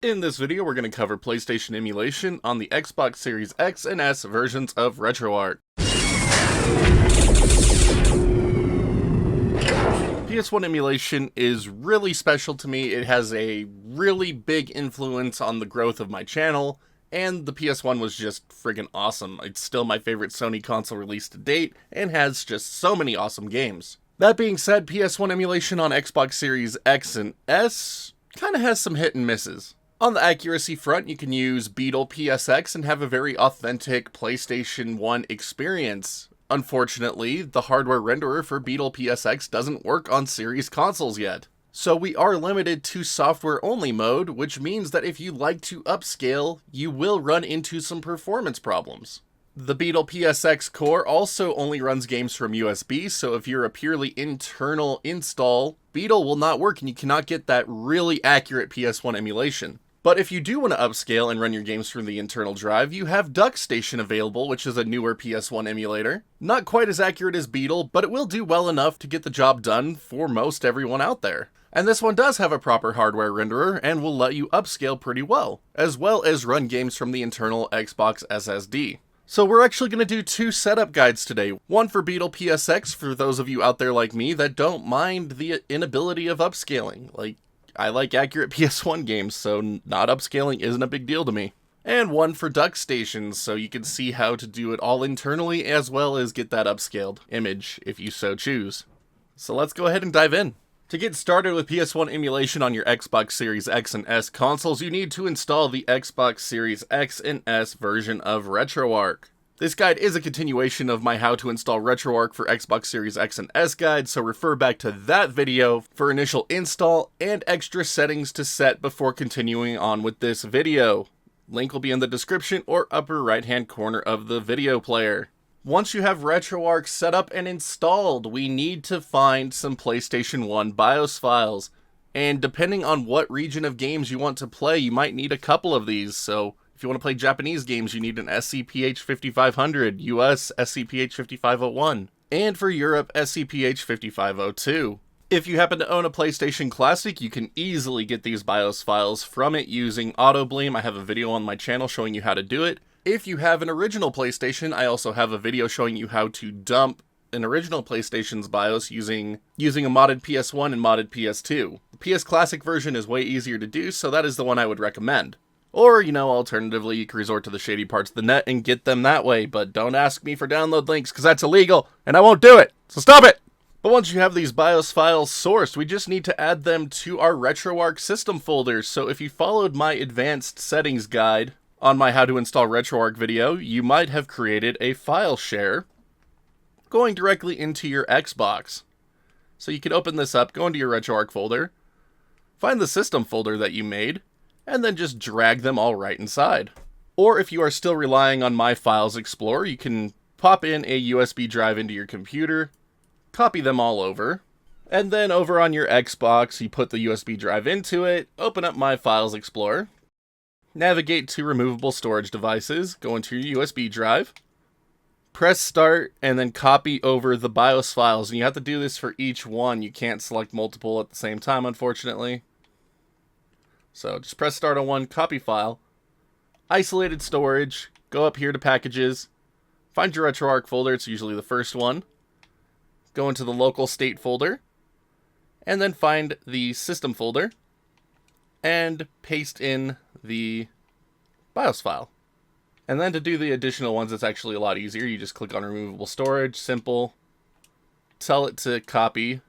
In this video, we're going to cover PlayStation emulation on the Xbox Series X and S versions of Retroarch. PS1 emulation is really special to me. It has a really big influence on the growth of my channel, and the PS1 was just friggin' awesome. It's still my favorite Sony console released to date, and has just so many awesome games. That being said, PS1 emulation on Xbox Series X and S kinda has some hit and misses. On the accuracy front, you can use Beetle PSX and have a very authentic PlayStation 1 experience. Unfortunately, the hardware renderer for Beetle PSX doesn't work on Series consoles yet. So we are limited to software-only mode, which means that if you like to upscale, you will run into some performance problems. The Beetle PSX core also only runs games from USB, so if you're a purely internal install, Beetle will not work and you cannot get that really accurate PS1 emulation. But if you do want to upscale and run your games from the internal drive, you have DuckStation available, which is a newer PS1 emulator. Not quite as accurate as Beetle, but it will do well enough to get the job done for most everyone out there. And this one does have a proper hardware renderer and will let you upscale pretty well as run games from the internal Xbox SSD. So we're actually going to do two setup guides today. One for Beetle PSX for those of you out there like me that don't mind the inability of upscaling. I like accurate PS1 games, so not upscaling isn't a big deal to me. And one for DuckStation, so you can see how to do it all internally as well as get that upscaled image if you so choose. So let's go ahead and dive in. To get started with PS1 emulation on your Xbox Series X and S consoles, you need to install the Xbox Series X and S version of Retroarch. This guide is a continuation of my how to install Retroarch for Xbox Series X and S guide, so refer back to that video for initial install and extra settings to set before continuing on with this video. Link will be in the description or upper right hand corner of the video player. Once you have Retroarch set up and installed, we need to find some PlayStation 1 BIOS files. And depending on what region of games you want to play, you might need a couple of these. So if you want to play Japanese games, you need an SCPH 5500, US SCPH 5501, and for Europe, SCPH 5502. If you happen to own a PlayStation Classic, you can easily get these BIOS files from it using AutoBleem. I have a video on my channel showing you how to do it. If you have an original PlayStation, I also have a video showing you how to dump an original PlayStation's BIOS using a modded PS1 and modded PS2. The PS Classic version is way easier to do, so that is the one I would recommend. Or, alternatively, you can resort to the shady parts of the net and get them that way, but don't ask me for download links, because that's illegal, and I won't do it, so stop it! But once you have these BIOS files sourced, we just need to add them to our Retroarch system folder. So if you followed my advanced settings guide on my how to install Retroarch video, you might have created a file share going directly into your Xbox. So you can open this up, go into your Retroarch folder, find the system folder that you made, and then just drag them all right inside. Or if you are still relying on My Files Explorer, you can pop in a USB drive into your computer, copy them all over, and then over on your Xbox, you put the USB drive into it, open up My Files Explorer, navigate to removable storage devices, go into your USB drive, press start, and then copy over the BIOS files. And you have to do this for each one. You can't select multiple at the same time, unfortunately. So just press start on one, copy file, isolated storage, go up here to packages, find your Retroarch folder, it's usually the first one, go into the local state folder, and then find the system folder, and paste in the BIOS file. And then to do the additional ones, it's actually a lot easier. You just click on removable storage, simple, tell it to copy,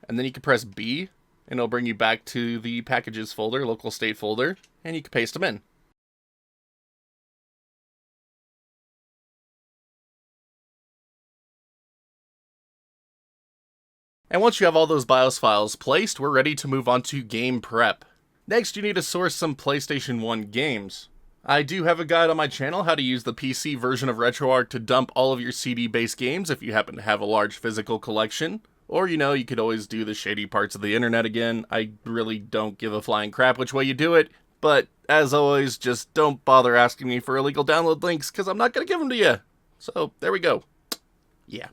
and then you can press B, and it'll bring you back to the packages folder, local state folder, and you can paste them in. And once you have all those BIOS files placed, we're ready to move on to game prep. Next, you need to source some PlayStation 1 games. I do have a guide on my channel how to use the PC version of Retroarch to dump all of your CD-based games if you happen to have a large physical collection. Or, you could always do the shady parts of the internet again. I really don't give a flying crap which way you do it, but as always, just don't bother asking me for illegal download links, because I'm not going to give them to you. So, there we go. Yeah.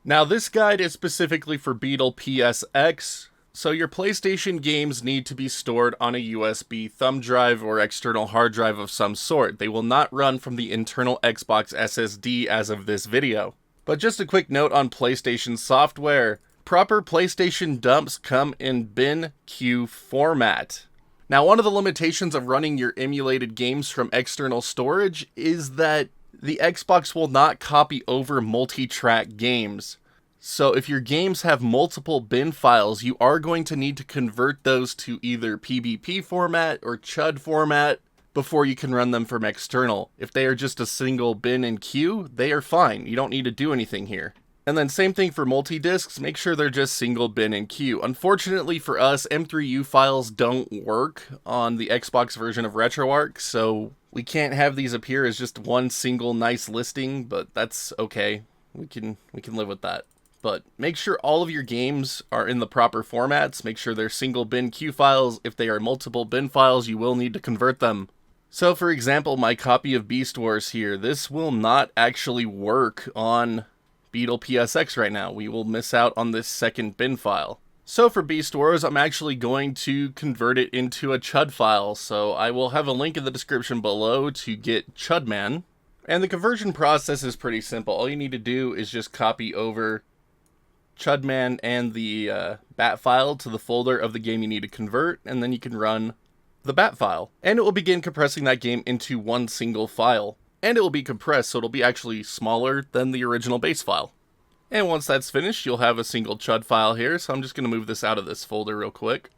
Now, this guide is specifically for Beetle PSX. So your PlayStation games need to be stored on a USB thumb drive or external hard drive of some sort. They will not run from the internal Xbox SSD as of this video. But just a quick note on PlayStation software. Proper PlayStation dumps come in bin queue format. Now, one of the limitations of running your emulated games from external storage is that the Xbox will not copy over multi-track games. So if your games have multiple bin files, you are going to need to convert those to either PBP format or CHUD format before you can run them from external. If they are just a single bin and queue, they are fine. You don't need to do anything here. And then same thing for multi-discs, make sure they're just single bin and queue. Unfortunately for us, M3U files don't work on the Xbox version of Retroarch, so we can't have these appear as just one single nice listing, but that's okay. We can live with that. But make sure all of your games are in the proper formats. Make sure they're single bin queue files. If they are multiple bin files, you will need to convert them. So for example, my copy of Beast Wars here, this will not actually work on Beetle PSX right now. We will miss out on this second bin file. So for Beast Wars, I'm actually going to convert it into a CHUD file. So I will have a link in the description below to get CHUDman. And the conversion process is pretty simple. All you need to do is just copy over CHUDman and the bat file to the folder of the game you need to convert, and then you can run the bat file. And it will begin compressing that game into one single file. And it will be compressed, so it'll be actually smaller than the original base file. And once that's finished, you'll have a single CHUD file here, so I'm just going to move this out of this folder real quick.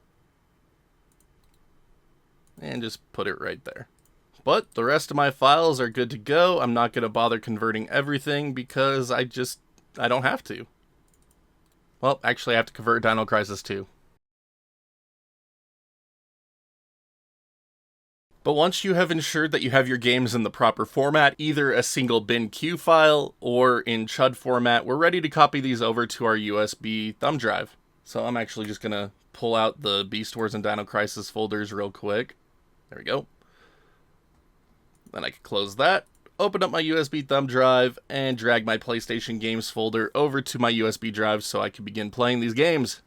And just put it right there. But the rest of my files are good to go. I'm not going to bother converting everything because I don't have to. Well, actually I have to convert Dino Crisis 2. But once you have ensured that you have your games in the proper format, either a single bin queue file or in CHUD format, we're ready to copy these over to our USB thumb drive. So I'm actually just going to pull out the Beast Wars and Dino Crisis folders real quick. There we go. Then I can close that, open up my USB thumb drive, and drag my PlayStation Games folder over to my USB drive so I can begin playing these games.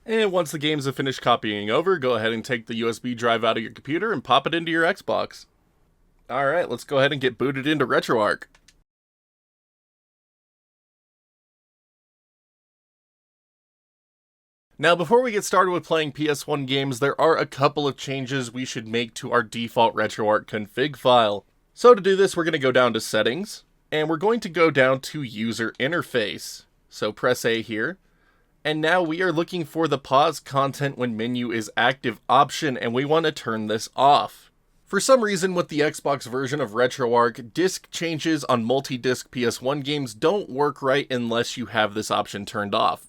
And once the games have finished copying over, go ahead and take the USB drive out of your computer and pop it into your Xbox. Alright, let's go ahead and get booted into Retroarch. Now, before we get started with playing PS1 games, there are a couple of changes we should make to our default Retroarch config file. So to do this, we're going to go down to Settings, and we're going to go down to User Interface. So press A here. And now we are looking for the pause content when menu is active option, and we want to turn this off. For some reason with the Xbox version of Retroarch, disk changes on multi-disc PS1 games don't work right unless you have this option turned off.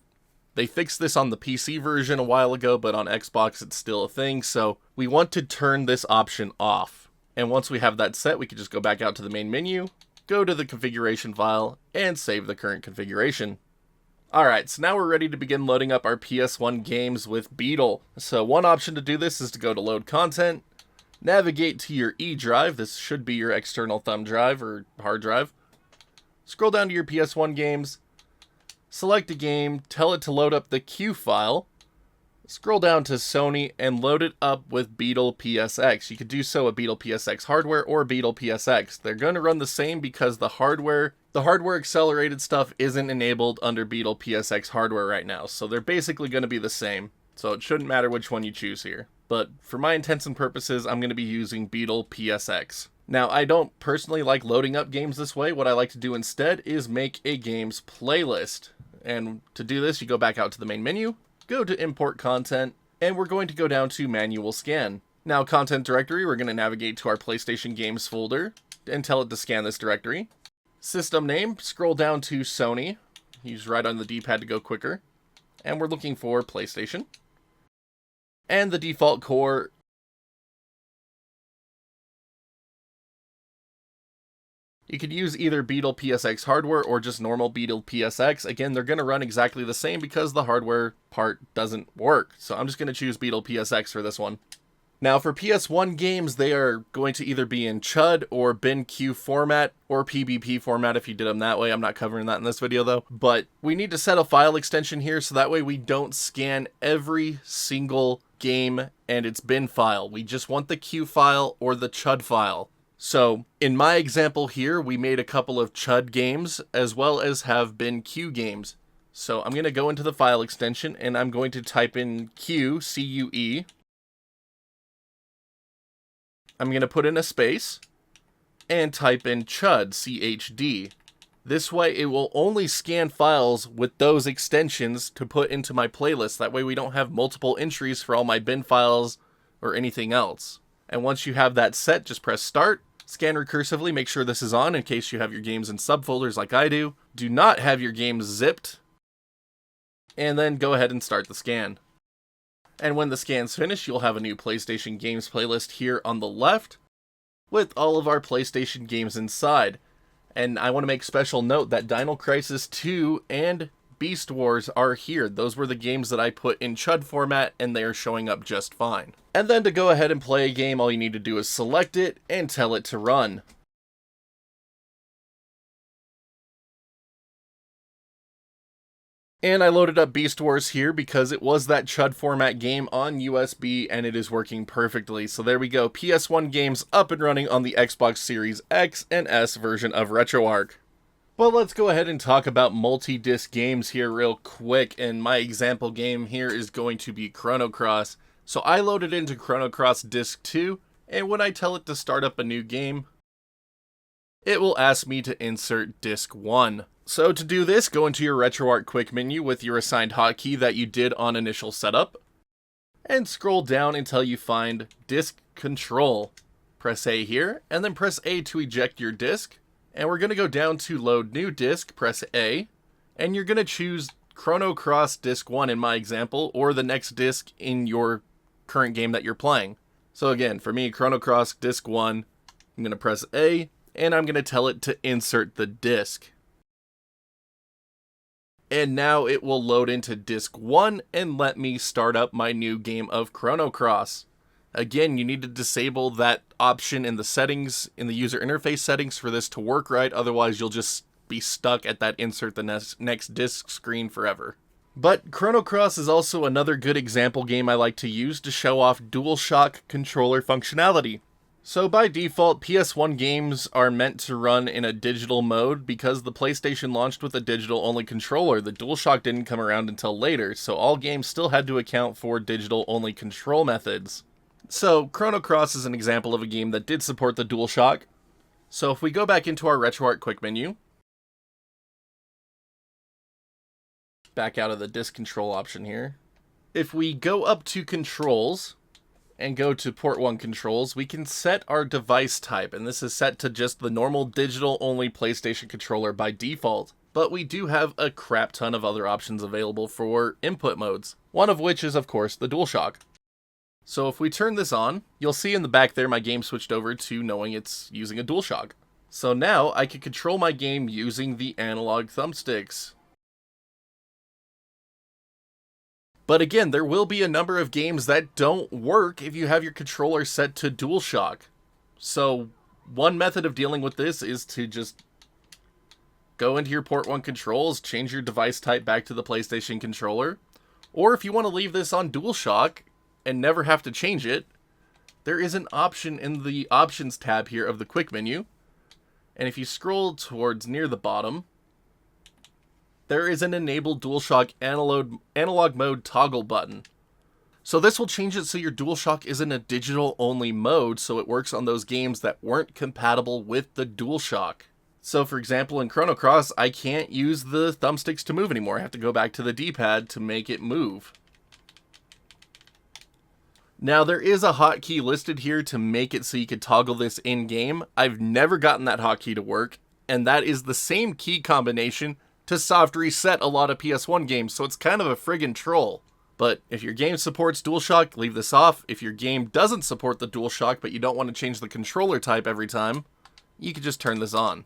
They fixed this on the PC version a while ago, but on Xbox it's still a thing, so we want to turn this option off. And once we have that set, we can just go back out to the main menu, go to the configuration file, and save the current configuration. Alright, so now we're ready to begin loading up our PS1 games with Beetle. So one option to do this is to go to Load Content, navigate to your E drive, this should be your external thumb drive or hard drive. Scroll down to your PS1 games, select a game, tell it to load up the Q file, scroll down to Sony and load it up with Beetle PSX. You could do so with Beetle PSX hardware or Beetle PSX. They're going to run the same because the hardware accelerated stuff isn't enabled under Beetle PSX hardware right now, so they're basically going to be the same. So it shouldn't matter which one you choose here. But for my intents and purposes, I'm going to be using Beetle PSX. Now, I don't personally like loading up games this way. What I like to do instead is make a games playlist. And to do this, you go back out to the main menu, go to Import Content, and we're going to go down to Manual Scan. Now, Content Directory, we're going to navigate to our PlayStation Games folder and tell it to scan this directory. System name, scroll down to Sony. Use right on the D-pad to go quicker. And we're looking for PlayStation. And the default core. You could use either Beetle PSX hardware or just normal Beetle PSX. Again, they're going to run exactly the same because the hardware part doesn't work. So I'm just going to choose Beetle PSX for this one. Now for PS1 games, they are going to either be in CHUD or BinQ format or PBP format if you did them that way. I'm not covering that in this video though. But we need to set a file extension here so that way we don't scan every single game and its bin file. We just want the Q file or the CHUD file. So in my example here, we made a couple of CHUD games as well as have BinQ games. So I'm going to go into the file extension and I'm going to type in Q, C-U-E. I'm going to put in a space and type in CHUD, C-H-D. This way it will only scan files with those extensions to put into my playlist. That way we don't have multiple entries for all my bin files or anything else. And once you have that set, just press start, scan recursively, make sure this is on in case you have your games in subfolders like I do. Do not have your games zipped. And then go ahead and start the scan. And when the scan's finished, you'll have a new PlayStation Games playlist here on the left with all of our PlayStation games inside. And I want to make special note that Dino Crisis 2 and Beast Wars are here. Those were the games that I put in CHUD format and they are showing up just fine. And then to go ahead and play a game, all you need to do is select it and tell it to run. And I loaded up Beast Wars here because it was that CHUD format game on USB and it is working perfectly. So there we go, PS1 games up and running on the Xbox Series X and S version of Retroarch. But let's go ahead and talk about multi-disc games here real quick. And my example game here is going to be Chrono Cross. So I loaded into Chrono Cross Disc 2, and when I tell it to start up a new game, it will ask me to insert Disc 1. So to do this, go into your Retroarch quick menu with your assigned hotkey that you did on initial setup, and scroll down until you find Disk Control. Press A here, and then press A to eject your disk, and we're going to go down to Load New Disk, press A, and you're going to choose Chrono Cross Disc 1 in my example, or the next disc in your current game that you're playing. So again, for me, Chrono Cross Disc 1, I'm going to press A, and I'm going to tell it to insert the disc. And now it will load into Disc 1 and let me start up my new game of Chrono Cross. Again, you need to disable that option in the settings, in the user interface settings for this to work right, otherwise you'll just be stuck at that insert the next disc screen forever. But Chrono Cross is also another good example game I like to use to show off DualShock controller functionality. So by default, PS1 games are meant to run in a digital mode because the PlayStation launched with a digital-only controller. The DualShock didn't come around until later, so all games still had to account for digital-only control methods. So Chrono Cross is an example of a game that did support the DualShock. So if we go back into our Retroarch quick menu, back out of the disk control option here, if we go up to controls and go to port 1 controls, we can set our device type, and this is set to just the normal digital only PlayStation controller by default. But we do have a crap ton of other options available for input modes, one of which is of course the DualShock. So if we turn this on, you'll see in the back there my game switched over to knowing it's using a DualShock. So now I can control my game using the analog thumbsticks. But again, there will be a number of games that don't work if you have your controller set to DualShock. So one method of dealing with this is to just go into your port 1 controls, change your device type back to the PlayStation controller. Or if you want to leave this on DualShock and never have to change it, there is an option in the options tab here of the quick menu. And if you scroll towards near the bottom, there is an enable DualShock analog mode toggle button. So this will change it so your DualShock is in a digital only mode, so it works on those games that weren't compatible with the DualShock. So for example, in Chrono Cross, I can't use the thumbsticks to move anymore. I have to go back to the D-pad to make it move. Now there is a hotkey listed here to make it so you could toggle this in-game. I've never gotten that hotkey to work, and that is the same key combination to soft reset a lot of PS1 games, so it's kind of a friggin' troll. But if your game supports DualShock, leave this off. If your game doesn't support the DualShock, but you don't want to change the controller type every time, you can just turn this on.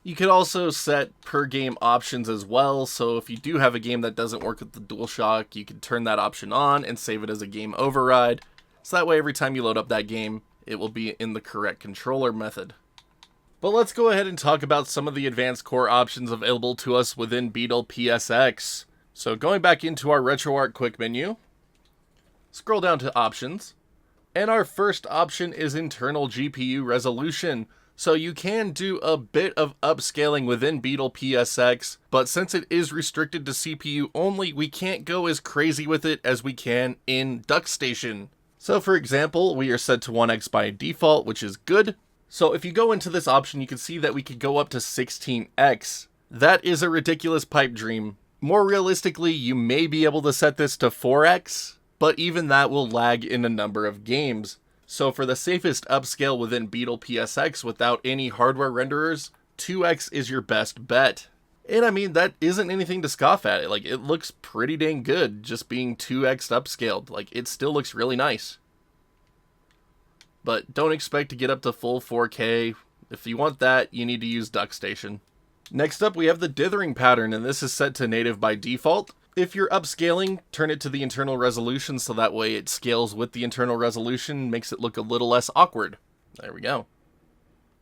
You could also set per game options as well, so if you do have a game that doesn't work with the DualShock, you can turn that option on and save it as a game override. So that way every time you load up that game, it will be in the correct controller method. But let's go ahead and talk about some of the advanced core options available to us within Beetle PSX. So going back into our Retroarch quick menu, scroll down to options, and our first option is internal GPU resolution. So you can do a bit of upscaling within Beetle PSX, but since it is restricted to CPU only, we can't go as crazy with it as we can in DualStation. So for example, we are set to 1x by default, which is good. So if you go into this option, you can see that we could go up to 16x. That is a ridiculous pipe dream. More realistically, you may be able to set this to 4x, but even that will lag in a number of games. So for the safest upscale within Beetle PSX without any hardware renderers, 2x is your best bet. And I mean, that isn't anything to scoff at. Like, it looks pretty dang good just being 2x upscaled. Like, it still looks really nice. But don't expect to get up to full 4K. If you want that, you need to use DualStation. Next up, we have the dithering pattern, and this is set to native by default. If you're upscaling, turn it to the internal resolution so that way it scales with the internal resolution, makes it look a little less awkward. There we go.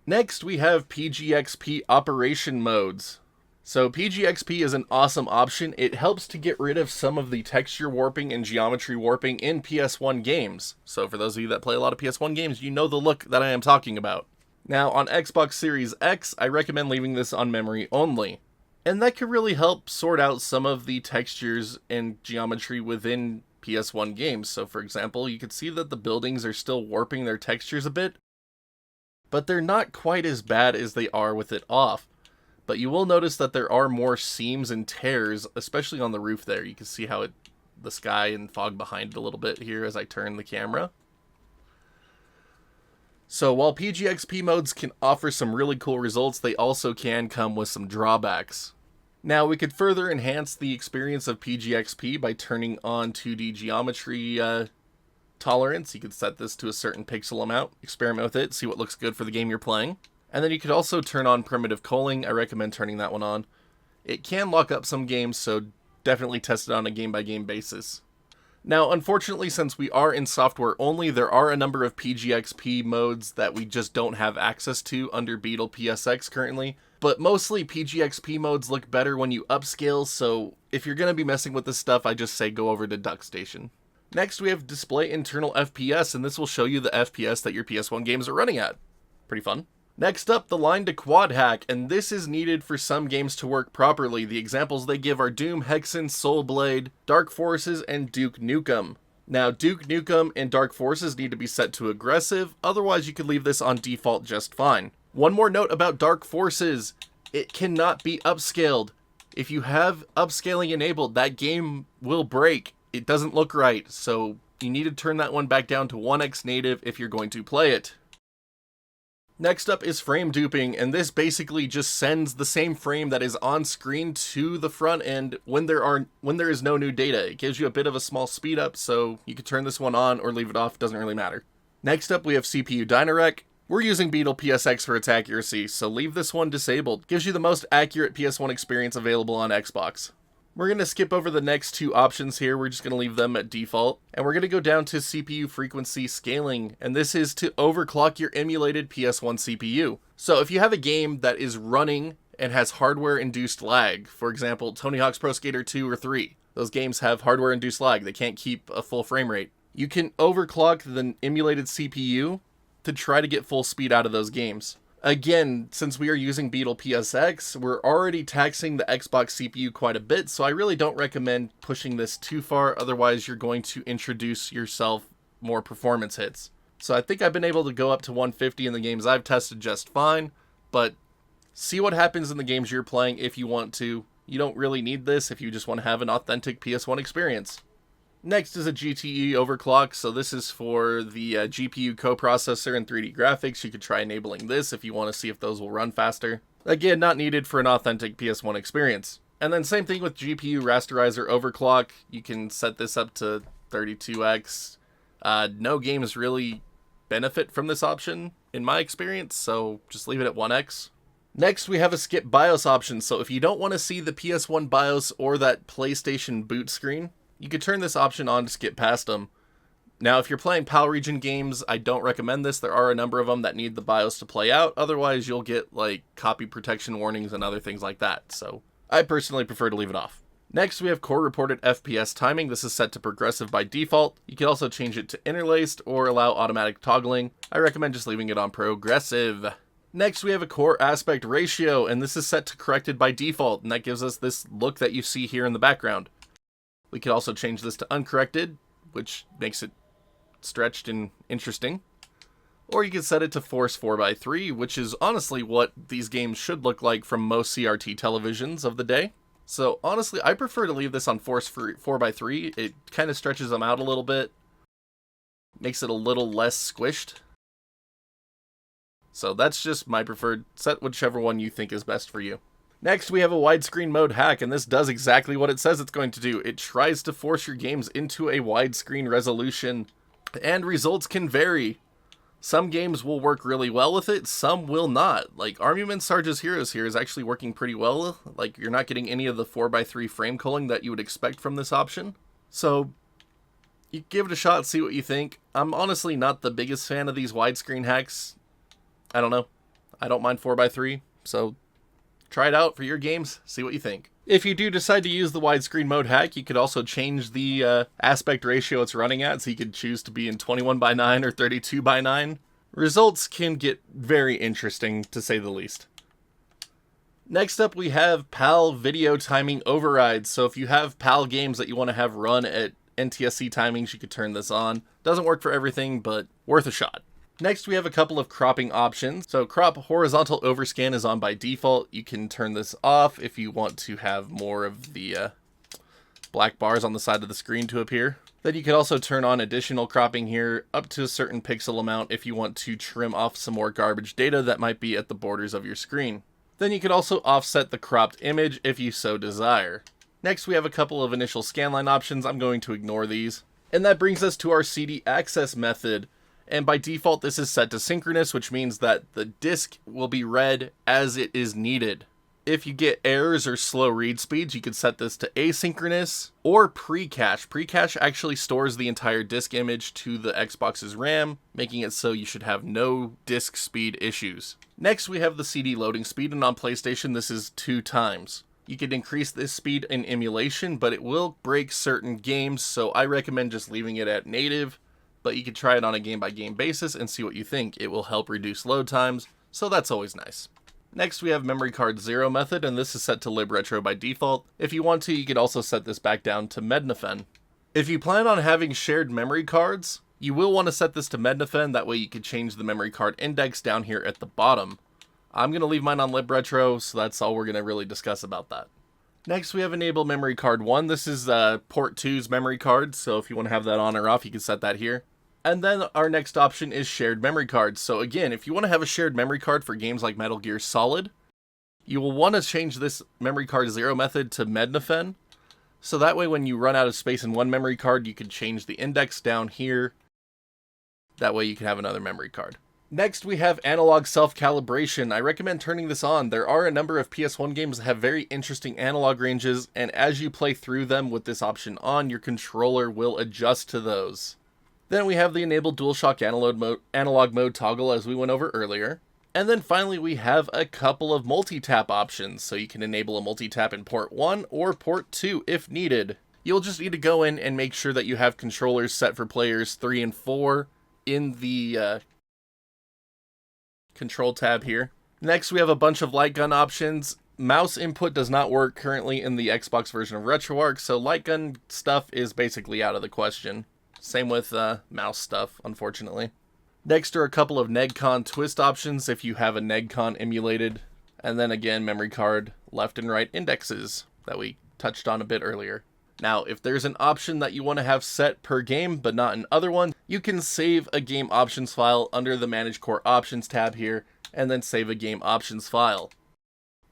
Next, we have PGXP operation modes. So PGXP is an awesome option. It helps to get rid of some of the texture warping and geometry warping in PS1 games. So for those of you that play a lot of PS1 games, you know the look that I am talking about. Now on Xbox Series X, I recommend leaving this on memory only. And that could really help sort out some of the textures and geometry within PS1 games. So for example, you can see that the buildings are still warping their textures a bit, but they're not quite as bad as they are with it off. But you will notice that there are more seams and tears, especially on the roof there. You can see how the sky and fog behind it a little bit here as I turn the camera. So while PGXP modes can offer some really cool results, they also can come with some drawbacks. Now we could further enhance the experience of PGXP by turning on 2D geometry tolerance. You could set this to a certain pixel amount, experiment with it, see what looks good for the game you're playing. And then you could also turn on primitive culling. I recommend turning that one on. It can lock up some games, so definitely test it on a game-by-game basis. Now, unfortunately, since we are in software only, there are a number of PGXP modes that we just don't have access to under Beetle PSX currently. But mostly PGXP modes look better when you upscale, so if you're going to be messing with this stuff, I just say go over to DualStation. Next, we have display internal FPS, and this will show you the FPS that your PS1 games are running at. Pretty fun. Next up, the line to quad hack, and this is needed for some games to work properly. The examples they give are Doom, Hexen, Soulblade, Dark Forces, and Duke Nukem. Now, Duke Nukem and Dark Forces need to be set to aggressive, otherwise you could leave this on default just fine. One more note about Dark Forces, it cannot be upscaled. If you have upscaling enabled, that game will break. It doesn't look right, so you need to turn that one back down to 1x native if you're going to play it. Next up is frame duping, and this basically just sends the same frame that is on screen to the front end when there is no new data. It gives you a bit of a small speed up, so you can turn this one on or leave it off, doesn't really matter. Next up we have CPU Dynarec. We're using Beetle PSX for its accuracy, so leave this one disabled. Gives you the most accurate PS1 experience available on Xbox. We're going to skip over the next two options here, we're just going to leave them at default. And we're going to go down to CPU frequency scaling, and this is to overclock your emulated PS1 CPU. So if you have a game that is running and has hardware-induced lag, for example, Tony Hawk's Pro Skater 2 or 3, those games have hardware-induced lag, they can't keep a full frame rate. You can overclock the emulated CPU to try to get full speed out of those games. Again, since we are using Beetle PSX, we're already taxing the Xbox CPU quite a bit, so I really don't recommend pushing this too far, otherwise you're going to introduce yourself more performance hits. So I think I've been able to go up to 150 in the games I've tested just fine, but see what happens in the games you're playing if you want to. You don't really need this if you just want to have an authentic PS1 experience. Next is a GTE overclock, so this is for the GPU coprocessor and 3D graphics. You could try enabling this if you want to see if those will run faster. Again, not needed for an authentic PS1 experience. And then same thing with GPU rasterizer overclock. You can set this up to 32x. No games really benefit from this option in my experience, so just leave it at 1x. Next, we have a skip BIOS option, so if you don't want to see the PS1 BIOS or that PlayStation boot screen, you could turn this option on to skip past them. Now, if you're playing PAL region games, I don't recommend this. There are a number of them that need the BIOS to play out. Otherwise, you'll get like copy protection warnings and other things like that. So I personally prefer to leave it off. Next, we have core reported FPS timing. This is set to progressive by default. You can also change it to interlaced or allow automatic toggling. I recommend just leaving it on progressive. Next, we have a core aspect ratio, and this is set to corrected by default, and that gives us this look that you see here in the background. We can also change this to uncorrected, which makes it stretched and interesting. Or you can set it to force 4:3, which is honestly what these games should look like from most CRT televisions of the day. So honestly, I prefer to leave this on force 4:3. It kind of stretches them out a little bit, makes it a little less squished. So that's just my preferred. Set whichever one you think is best for you. Next, we have a widescreen mode hack, and this does exactly what it says it's going to do. It tries to force your games into a widescreen resolution, and results can vary. Some games will work really well with it, some will not. Like, Armament Sarge's Heroes here is actually working pretty well. Like, you're not getting any of the 4:3 frame culling that you would expect from this option. So, you give it a shot, see what you think. I'm honestly not the biggest fan of these widescreen hacks. I don't know. I don't mind 4:3, so try it out for your games, see what you think. If you do decide to use the widescreen mode hack, you could also change the aspect ratio it's running at, so you could choose to be in 21:9 or 32:9. Results can get very interesting, to say the least. Next up, we have PAL video timing overrides. So if you have PAL games that you want to have run at NTSC timings, you could turn this on. Doesn't work for everything, but worth a shot. Next, we have a couple of cropping options. So crop horizontal overscan is on by default. You can turn this off if you want to have more of the black bars on the side of the screen to appear. Then you can also turn on additional cropping here up to a certain pixel amount if you want to trim off some more garbage data that might be at the borders of your screen. Then you can also offset the cropped image if you so desire. Next, we have a couple of initial scanline options. I'm going to ignore these. And that brings us to our CD access method. And by default, this is set to synchronous, which means that the disk will be read as it is needed. If you get errors or slow read speeds, you can set this to asynchronous or pre-cache. Pre-cache actually stores the entire disk image to the Xbox's RAM, making it so you should have no disk speed issues. Next, we have the CD loading speed, and on PlayStation, this is 2 times. You can increase this speed in emulation, but it will break certain games, so I recommend just leaving it at native. But you can try it on a game-by-game basis and see what you think. It will help reduce load times, so that's always nice. Next, we have memory card 0 method, and this is set to libretro by default. If you want to, you could also set this back down to mednafen. If you plan on having shared memory cards, you will want to set this to mednafen. That way you can change the memory card index down here at the bottom. I'm going to leave mine on libretro, so that's all we're going to really discuss about that. Next, we have enable memory card 1. This is port 2's memory card, so if you want to have that on or off, you can set that here. And then our next option is shared memory cards. So again, if you want to have a shared memory card for games like Metal Gear Solid, you will want to change this memory card 0 method to mednafen. So that way when you run out of space in one memory card, you can change the index down here. That way you can have another memory card. Next, we have analog self-calibration. I recommend turning this on. There are a number of PS1 games that have very interesting analog ranges, and as you play through them with this option on, your controller will adjust to those. Then we have the enable DualShock analog mode toggle, as we went over earlier. And then finally we have a couple of multi-tap options, so you can enable a multi-tap in port 1 or port 2 if needed. You'll just need to go in and make sure that you have controllers set for players 3 and 4 in the control tab here. Next, we have a bunch of light gun options. Mouse input does not work currently in the Xbox version of Retroarch, so light gun stuff is basically out of the question. Same with mouse stuff, unfortunately. Next are a couple of NegCon twist options if you have a NegCon emulated. And then again, memory card left and right indexes that we touched on a bit earlier. Now, if there's an option that you want to have set per game, but not an other one, you can save a game options file under the Manage Core Options tab here, and then save a game options file.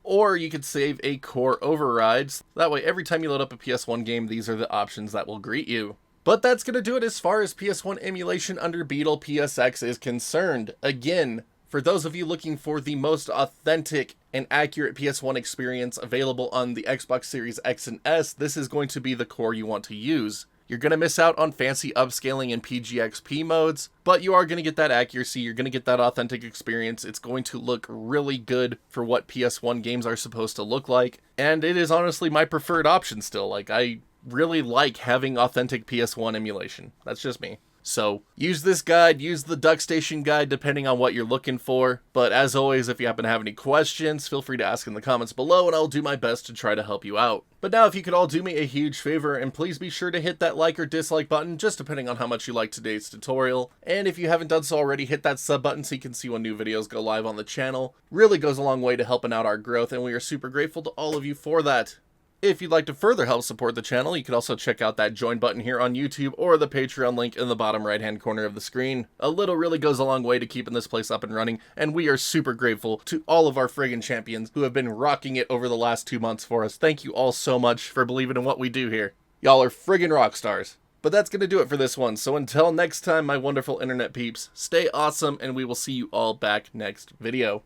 Or you could save a core overrides. That way, every time you load up a PS1 game, these are the options that will greet you. But that's going to do it as far as PS1 emulation under Beetle PSX is concerned. Again, for those of you looking for the most authentic and accurate PS1 experience available on the Xbox Series X and S, this is going to be the core you want to use. You're going to miss out on fancy upscaling and PGXP modes, but you are going to get that accuracy, you're going to get that authentic experience. It's going to look really good for what PS1 games are supposed to look like, and it is honestly my preferred option still. Like, I really like having authentic PS1 emulation. That's just me. So use this guide, use the DuckStation guide depending on what you're looking for. But as always, if you happen to have any questions, feel free to ask in the comments below and I'll do my best to try to help you out. But now if you could all do me a huge favor, and please be sure to hit that like or dislike button, just depending on how much you like today's tutorial. And if you haven't done so already, hit that sub button so you can see when new videos go live on the channel. Really goes a long way to helping out our growth, and we are super grateful to all of you for that. If you'd like to further help support the channel, you can also check out that join button here on YouTube or the Patreon link in the bottom right hand corner of the screen. A little really goes a long way to keeping this place up and running, and we are super grateful to all of our friggin' champions who have been rocking it over the last 2 months for us. Thank you all so much for believing in what we do here. Y'all are friggin' rock stars. But that's gonna do it for this one, so until next time, my wonderful internet peeps, stay awesome, and we will see you all back next video.